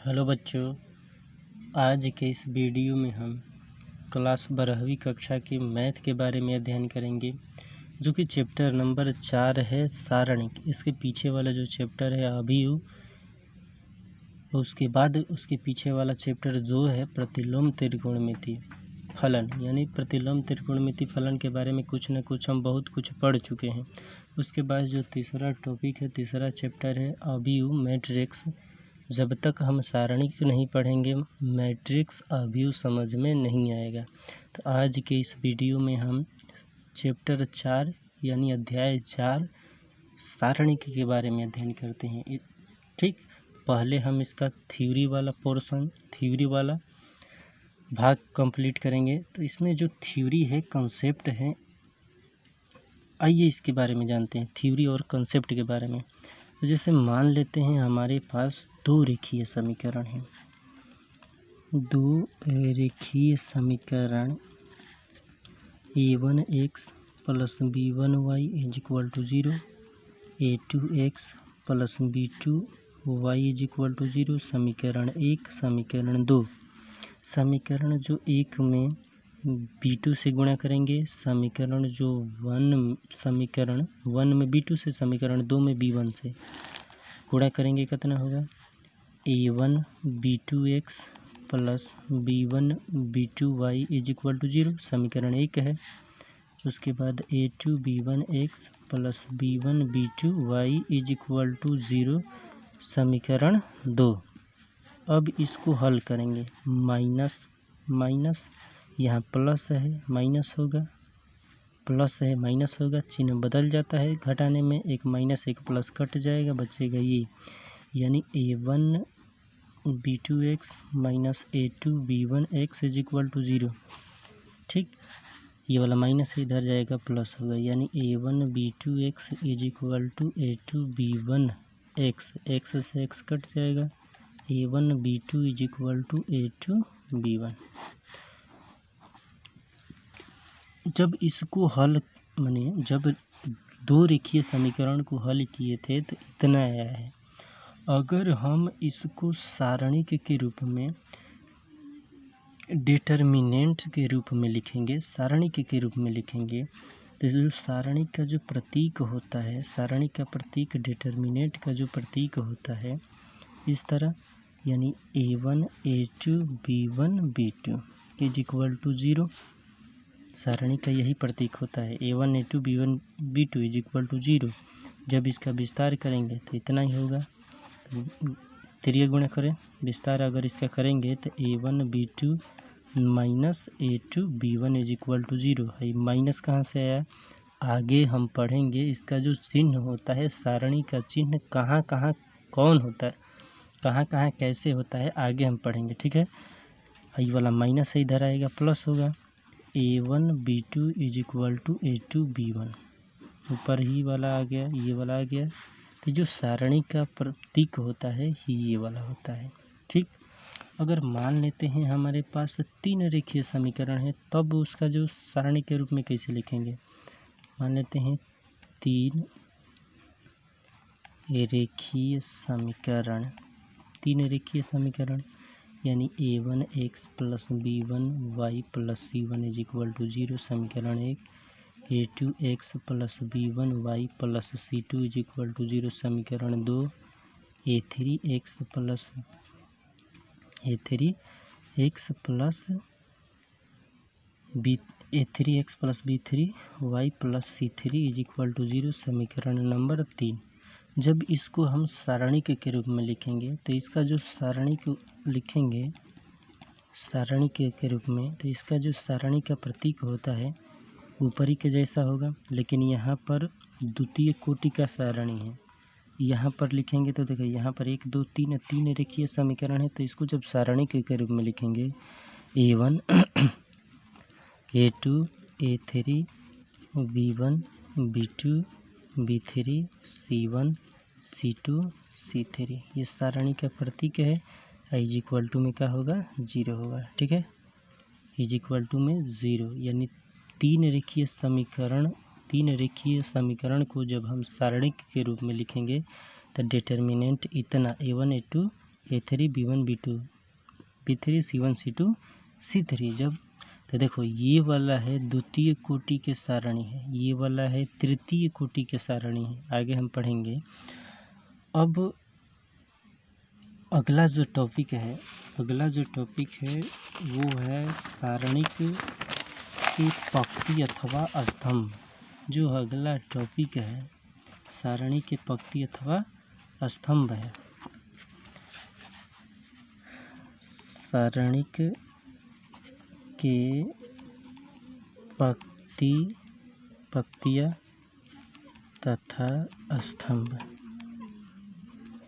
Hello बच्चों, आज के इस वीडियो में हम क्लास 12वीं कक्षा के मैथ के बारे में अध्ययन करेंगे, जो कि चैप्टर नंबर 4 है सारणिक। इसके पीछे वाला जो चैप्टर है अभियु, उसके बाद उसके पीछे वाला चैप्टर जो है प्रतिलोम त्रिकोणमिति फलन, यानी प्रतिलोम त्रिकोणमिति फलन के बारे में कुछ न कुछ हम बहुत कुछ पढ़ चुके हैं। उसके बाद जो तीसरा टॉपिक है, तीसरा चैप्टर है अभियु मैट्रिक्स। जब तक हम सारणिक नहीं पढ़ेंगे मैट्रिक्स अभियु समझ में नहीं आएगा। तो आज के इस वीडियो में हम चैप्टर 4 यानी अध्याय 4 सारणिक के बारे में अध्ययन करते हैं। ठीक, पहले हम इसका थ्योरी वाला पोर्शन, थ्योरी वाला भाग कंप्लीट करेंगे। तो इसमें जो थ्योरी है, कंसेप्ट है, आइए इसके बारे में जानते हैं, थ्योरी और कंसेप्ट के बारे में। तो जैसे मान लेते हैं हमारे पास दो रेखीय समीकरण हैं, दो रेखीय समीकरण a1x plus b1y is equal to 0, a2x plus b2y is equal to 0। समीकरण 1, समीकरण 2। समीकरण जो 1 में b2 से गुणा करेंगे, समीकरण जो समीकरण 1 में b2 से, समीकरण 2 में b1 से गुणा करेंगे, कितना होगा a1 b2x plus b1 b2y is equal to 0, समीकरण 1 है। उसके बाद a2 b1x plus b1 b2y is equal to 0, समीकरण 2। अब इसको हल करेंगे, माइनस माइनस, यहाँ प्लस है माइनस होगा, प्लस है माइनस होगा, चिन्ह बदल जाता है घटाने में, एक माइनस एक प्लस कट जाएगा, बचेगा ये, यानी a1 b2x minus a2 b1x is equal to 0। ठीक, ये वाला माइनस से इधर जाएगा, प्लस होगा, यानी a1 b2x is equal to a2 b1x, x से x कट जाएगा, a1 b2 is equal to a2 b1। जब इसको हल माने जब दो रेखीय समीकरण को हल किए थे तो इतना आया है। अगर हम इसको सारणिक के रूप में, डिटर्मिनेंट के रूप में लिखेंगे, सारणिक के रूप में लिखेंगे, तो जो सारणिक का जो प्रतीक होता है, सारणिक का प्रतीक डिटर्मिनेंट का जो प्रतीक होता है, इस तरह, यानी a1 a2 b1 b2 is equal to 0। सारणी का यही प्रतीक होता है, a1 a2 b1 b2 is equal to 0। जब इसका विस्तार करेंगे तो इतना ही होगा, त्रिय गुणा करें, विस्तार अगर इसका करेंगे तो a1 b2 minus a2 b1 is equal to 0 है। माइनस कहाँ से आया, आगे हम पढ़ेंगे इसका जो चिन्ह होता है, सारणी का चिन्ह कहाँ कहाँ कौन होता है, कहाँ कहाँ कैसे होता है, आगे हम पढ़ेंगे। ठीक है, ये वाला माइनस है, इधर आएगा प्लस होगा, a1 b2 is equal to a2 b1, ऊपर ही वाला आ गया, ये वाला आ गया। तो जो सारणी का प्रतीक होता है ये वाला होता है। ठीक, अगर मान लेते हैं हमारे पास 3 रेखीय समीकरण है, तब उसका जो सारणी के रूप में कैसे लिखेंगे, मान लेते हैं 3 रेखीय समीकरण, 3 रेखीय समीकरण, यानी a1x plus b1y plus c1 is equal to 0, समीकरण 1, a2x plus b1y plus c2 is equal to 0, समीकरण 2, a3x plus b3y plus c3 is equal to 0, समीकरण नंबर 3। जब इसको हम सारणिक के रूप में लिखेंगे तो इसका जो सारणिक लिखेंगे, सारणी के रूप में, तो इसका जो सारणी का प्रतीक होता है ऊपरी के जैसा होगा, लेकिन यहाँ पर द्वितीय कोटि का सारणी है। यहाँ पर लिखेंगे तो देखिए, यहाँ पर 1 2 3 3 रेखीय समीकरण है, तो इसको जब सारणी के रूप में लिखेंगे, a1 a2 a3 b1 b2 b3 c1 c2 c3, ये सारणी का प्रतीक है। इज इक्वल टू में क्या होगा, 0 होगा। ठीक है, इज इक्वल टू में 0, यानी 3 रेखीय समीकरण को जब हम सारणिक के रूप में लिखेंगे तो डिटर्मिनेंट इतना a1 a2 A3 B1 B2 B3 C1 C2 C3। जब तो देखो ये वाला है द्वितीय कोटि के सारणी है, ये वाला है तृतीय कोटि के सारणी है, आगे हम पढ़ेंगे। अब अगला जो टॉपिक है वो है सारणिक की पंक्ति अथवा स्तंभ। जो अगला टॉपिक है सारणी के पंक्ति अथवा स्तंभ है। सारणिक के पंक्तियाँ तथा स्तंभ।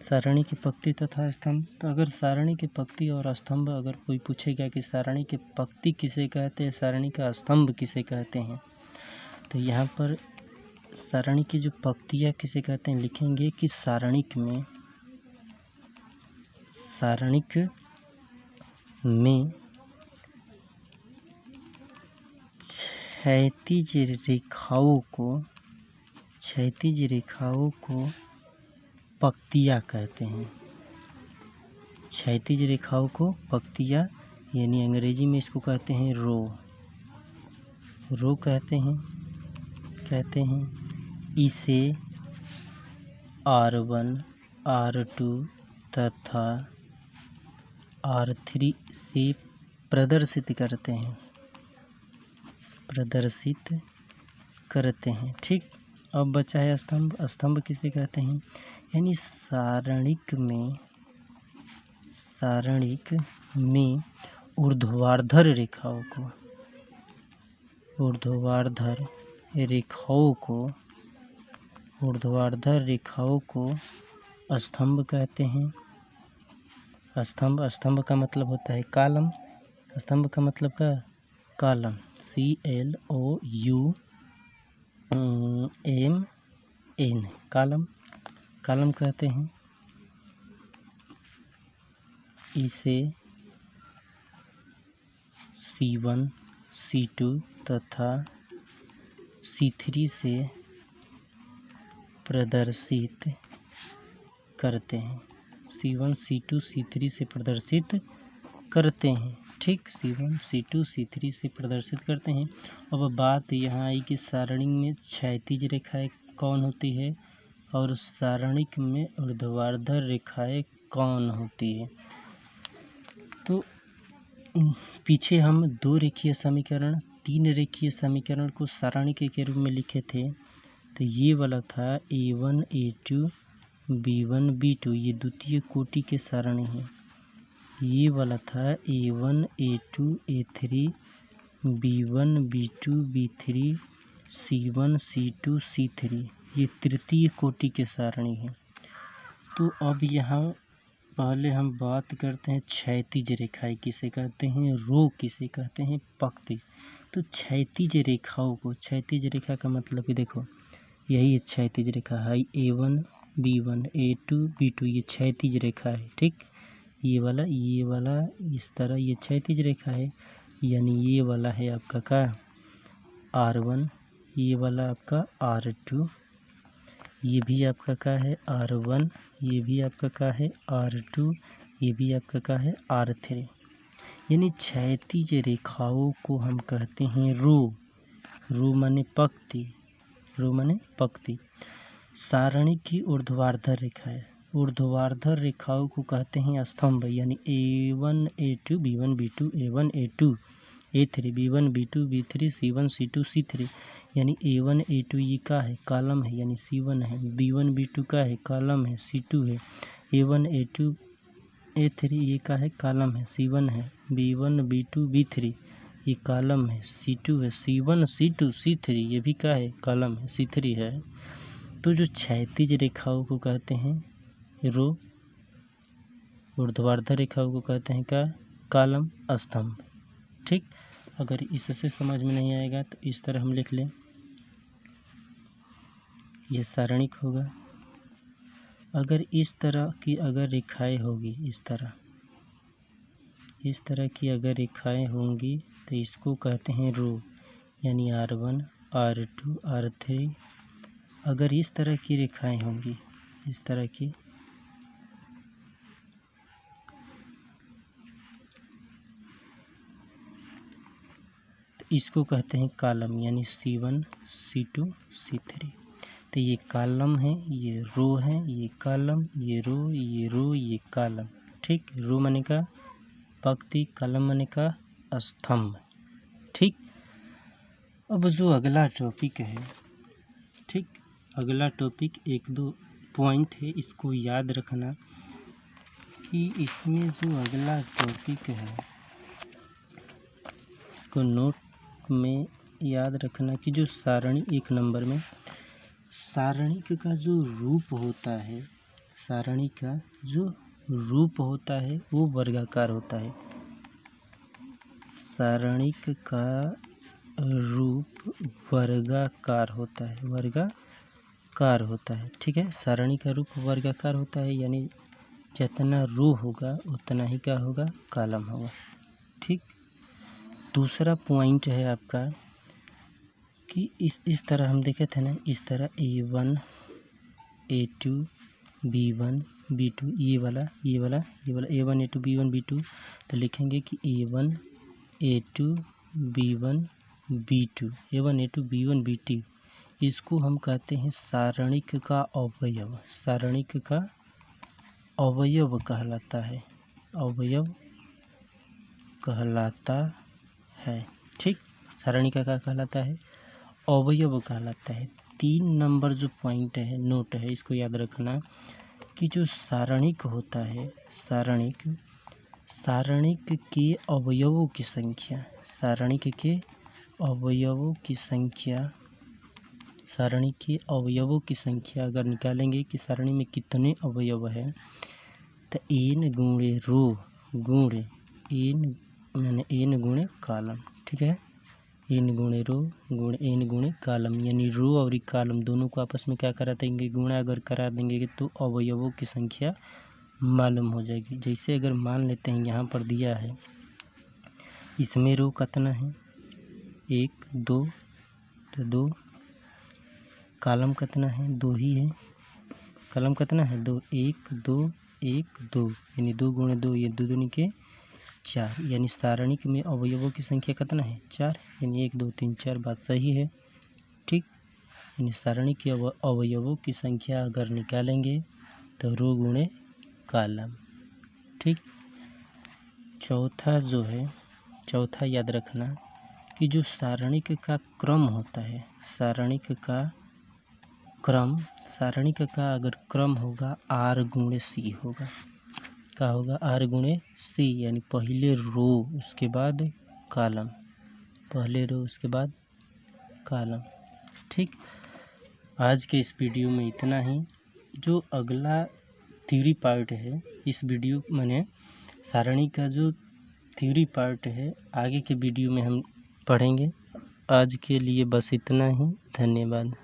सारणी की पंक्ति तथा स्तंभ। तो अगर सारणी की पंक्ति और स्तंभ अगर कोई पूछेगा कि सारणी की पंक्ति किसे कहते हैं, सारणी का स्तंभ किसे कहते हैं, तो यहाँ पर सारणी की जो पंक्तियाँ किसे कहते हैं लिखेंगे कि सारणिक में क्षैतिज रेखाओं को पंक्तियाँ कहते हैं। क्षैतिज रेखाओं को पंक्तियाँ, यानी अंग्रेजी में इसको कहते हैं रो कहते हैं। इसे R1 R2 तथा R3 से प्रदर्शित करते हैं। ठीक। अब बचा है स्तंभ। स्तंभ किसे कहते हैं, यानी सारणिक में ऊर्ध्वाधर रेखाओं को स्तंभ कहते हैं। स्तंभ का मतलब होता है कॉलम। स्तंभ का मतलब क्या, कॉलम। CLOUMN कॉलम कहते हैं। इसे C1 C2 तथा C3 से प्रदर्शित करते हैं। C1 C2 C3 से प्रदर्शित करते हैं। ठीक। C1 C2 C3 से प्रदर्शित करते हैं। अब बात यहाँ आई कि सारणी में क्षैतिज रेखाएं कौन होती है और सारणिक में ऊर्ध्वाधर रेखाएं कौन होती है। तो पीछे हम 2 रेखीय समीकरण 3 रेखीय समीकरण को सारणी के रूप में लिखे थे। तो ये वाला था A1 A2 B1 B2, ये द्वितीय कोटि के सारणी है। ये वाला था A1 A2 A3 B1 B2 B3 C1 C2 C3, ये तृतीय कोटि के सारणी है। तो अब यहाँ पहले हम बात करते हैं क्षैतिज रेखाएं किसे कहते हैं, रो किसे कहते हैं, पंक्ति। तो क्षैतिज रेखाओं को, क्षैतिज रेखा का मतलब कि देखो यही है क्षैतिज रेखा है। A1 B1 A2 B2, ये क्षैतिज रेखा है। ठीक। ये वाला इस तरह ये क्षैतिज रेखा है, यानी ये वाला है आपका का R1, ये वाला आपका R2, ये भी आपका का है R1, ये भी आपका का है R2, ये भी आपका का है R3। यानी क्षैतिज रेखाओं को हम कहते हैं रो माने पंक्ति। सारणी की ऊर्ध्वाधर रेखाओं को कहते हैं स्तंभ, यानी A1 A2 B1 B2 A1 A2 A3 B1 B2 B3 C1 C2 C3, यानी A1 A2 ये का है कॉलम है, यानी C1 है। B1 B2 का है कॉलम है, C2 है। A1 A2 A3 ये का है कॉलम है, C1 है। B1 B2 B3 ये कॉलम है, C2 है। C1 C2 C3 ये भी का है कॉलम है, C3 है। तो जो क्षैतिज रेखाओं को कहते हैं रो, ऊर्ध्वाधर रेखाओं को कहते हैं क्या, कॉलम स्तंभ। ठीक। अगर इससे समझ में नहीं आएगा तो इस तरह हम लिख लें, ये सारणिक होगा। अगर इस तरह की अगर रेखाएं होगी, इस तरह की अगर रेखाएं होंगी तो इसको कहते हैं रो, यानी R1 R2 R3। अगर इस तरह की रेखाएं होंगी, इस तरह की, इसको कहते हैं कॉलम, यानी C1 C2 C3। तो ये कॉलम है, ये रो है, ये कॉलम, ये रो, ये रो, ये कॉलम। ठीक, रो माने का पंक्ति, कॉलम माने का स्तंभ। ठीक, अब जो अगला टॉपिक है, ठीक, अगला टॉपिक 1-2 पॉइंट है, इसको याद रखना कि इसमें जो अगला टॉपिक है इसको नोट में याद रखना कि जो सारणी 1 नंबर में सारणी का जो रूप होता है, सारणी का जो रूप होता है वो वर्गाकार होता है। सारणिक का रूप वर्गाकार होता है, वर्गाकार होता है। ठीक है, सारणी का रूप वर्गाकार होता है, यानी जितना रो होगा उतना ही क्या होगा, कॉलम होगा। ठीक, दूसरा पॉइंट है आपका कि इस तरह हम देखे थे ना, इस तरह A1 A2 B1 B2, ये वाला A1 A2 B1 B2, तो लिखेंगे कि A1 A2 B1 B2, A1 A2 B1 B2, इसको हम कहते हैं सारणिक का अवयव, सारणिक का अवयव कहलाता है, अवयव कहलाता है। ठीक, सारणिक का क्या कहलाता है, अवयव कहलाता है। 3 नंबर जो पॉइंट है, नोट है, इसको याद रखना कि जो सारणिक होता है, सारणिक के अवयवों की संख्या, सारणिक के अवयवों की संख्या, सारणी के अवयवों की संख्या अगर निकालेंगे कि सारणी में कितने अवयव हैं, तो n गुणे रो गुणे n यानी n गुणे कॉलम। ठीक है, n गुणे रो गुणे n गुणे कॉलम, यानी रो और कॉलम दोनों को आपस में क्या करा देंगे, गुणा अगर करा देंगे तो अवयवों की संख्या मालूम हो जाएगी। जैसे अगर मान लेते हैं यहाँ पर दिया है, इसमें रो कितना है 1 2, तो 2, कॉलम कितना है 2 ही है, कॉलम कितना है 2, 1 2 1 2, यानी 2 गुणे 2, ये 2 दूनी के 4, यानी सारणिक में अवयवों की संख्या कितना है 4, यानी 1 2 3 4, बात सही है। ठीक, यानी सारणी के अवयवों की संख्या अगर निकालेंगे तो रो गुणे कॉलम। ठीक, चौथा जो है, चौथा याद रखना कि जो सारणिक का क्रम होता है, सारणिक का क्रम, सारणिक का अगर क्रम होगा R गुणे C होगा, क्या होगा R गुणे C, यानी पहले रो उसके बाद कॉलम, पहले रो उसके बाद कॉलम। ठीक, आज के इस वीडियो में इतना ही। जो अगला थ्योरी पार्ट है इस वीडियो मैंने सारणी का जो थ्योरी पार्ट है आगे के वीडियो में हम पढ़ेंगे। आज के लिए बस इतना ही, धन्यवाद।